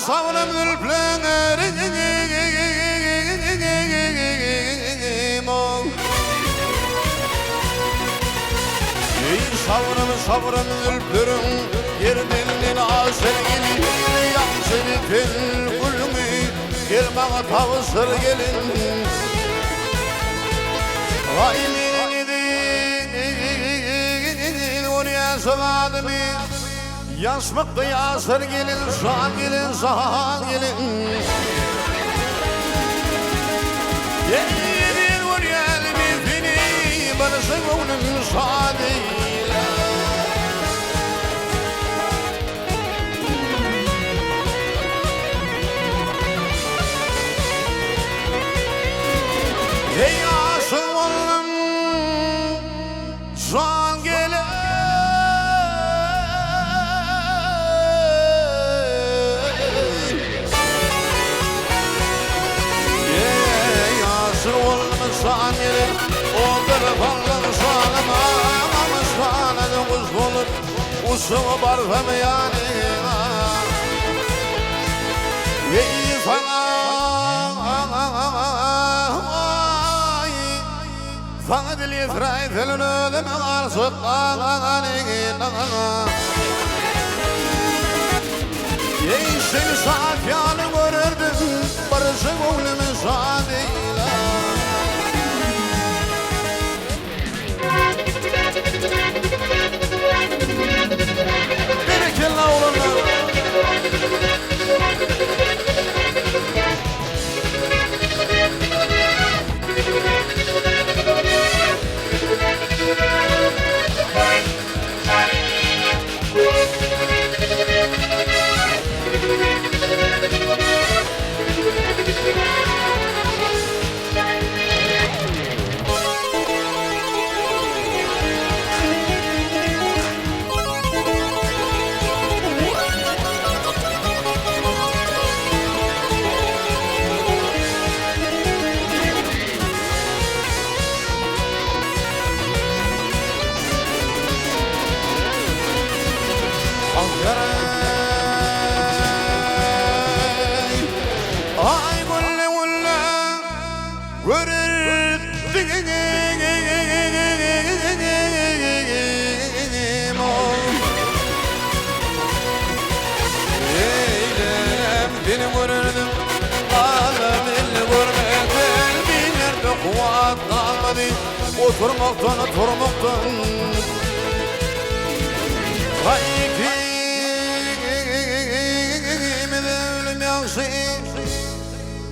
savunum ülplerim savunum ülplerim yerdinden asır gelin yansını tel gülümü gelmeye tavsır gelin Vaymin edin oraya sıvadım Yasmakta yasır gelin, sağ gelin, sağ gelin Yedir vur gelmi fini, barısı onun sağdıyla Hey asıl oğlum, sağ gelin Sanyelim, o tarafanlar sanıma Ama sanıdı kuz olur, usumu barfım yani Ey fana, fana dil yefray felün ödüm Arsık Ey seni saat yanı görürdüm Barısı gönlümü sadeyla Berekella olanlar Ay gülle gülle görürdüm Eylem beni görürdüm Alemini görmek Kalbimlerde kuvvet kalmadı Oturmaktan oturmaktan Hayki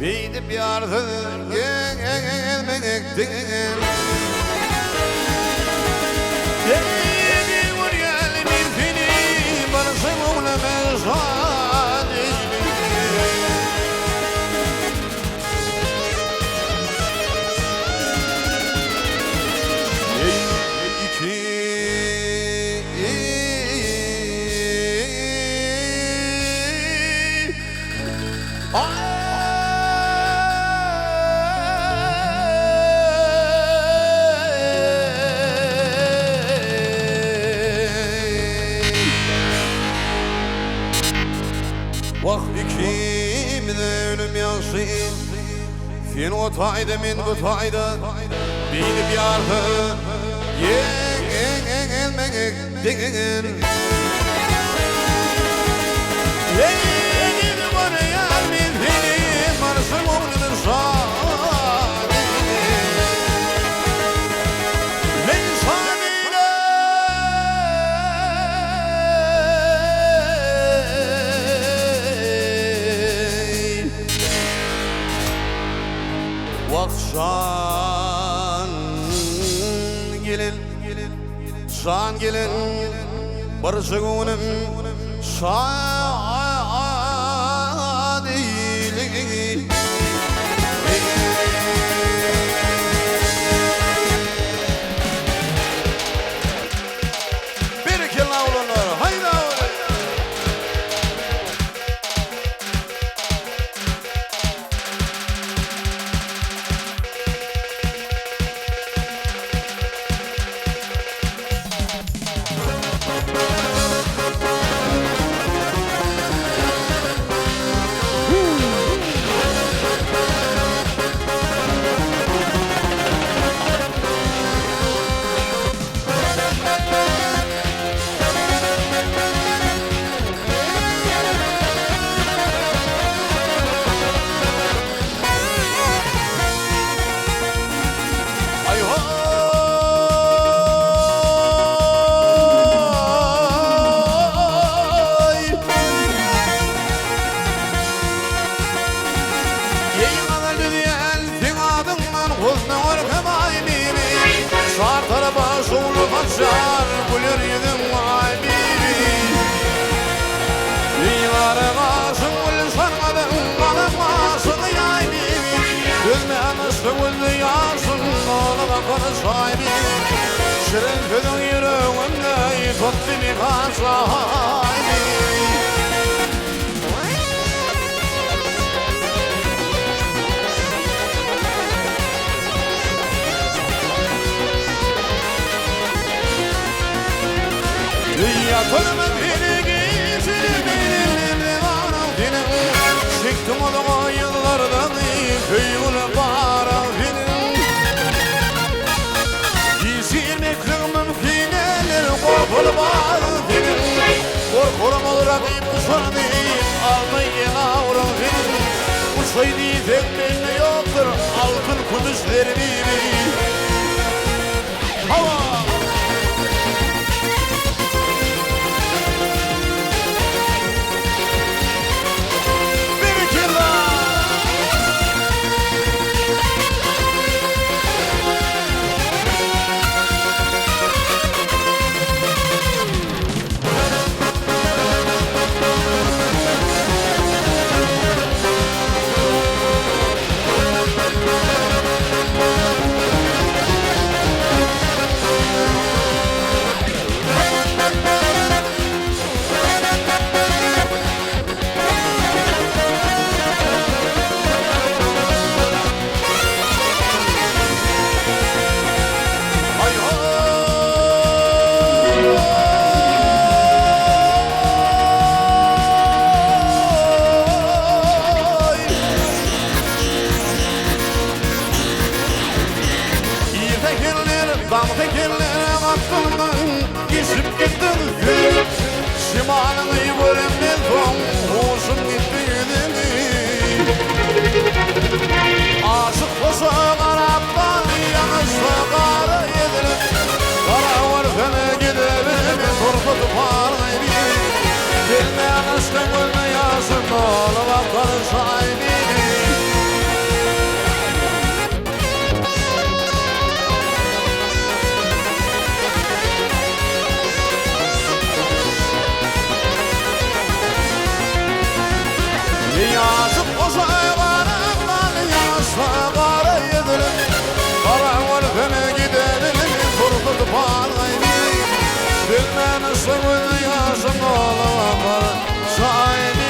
Beydip yardım gelmektir Yedir vur gelmin fini Barısı gönlüme sadece Vakti kimde ölüm yansın Fin o tayda min bu tayda Bilip yardı Gelmektir Yedir bana yar min filim Varsın oğlunun sadece Ben sadece Vaksan gelin San gelin Barısı gönlüm sadeylik Berekella olanlar haydi Şerefedin yüreğimde tuttu bir kasaydı. Yatırma beni gizli benim anam çıktım o yıllardan köyüne parafinin Gizilmekle mümkün eller korkulu parafinin Korkulum olarak imsanıyım almayın avrafinin Uçaydı tek belli yoktur altın kudüslerini Hava Dam tekerlerim aklımdan geçip gittin Şimalını yüreğimden son hoşum gitti yüzümü Aşık koşa Arap'tan yanışla kara yedirim Kara var fene giderim turtutu paraydı Bilmeyen aşkın gülme yaşım dolu vatanın sahibiydi Yazıp uzay karandan yaşla kara yedirim Kara var fene giderim turtutu paraydı Bilmeyen aşkın gülme yaşım dolu vatanın sahibiydi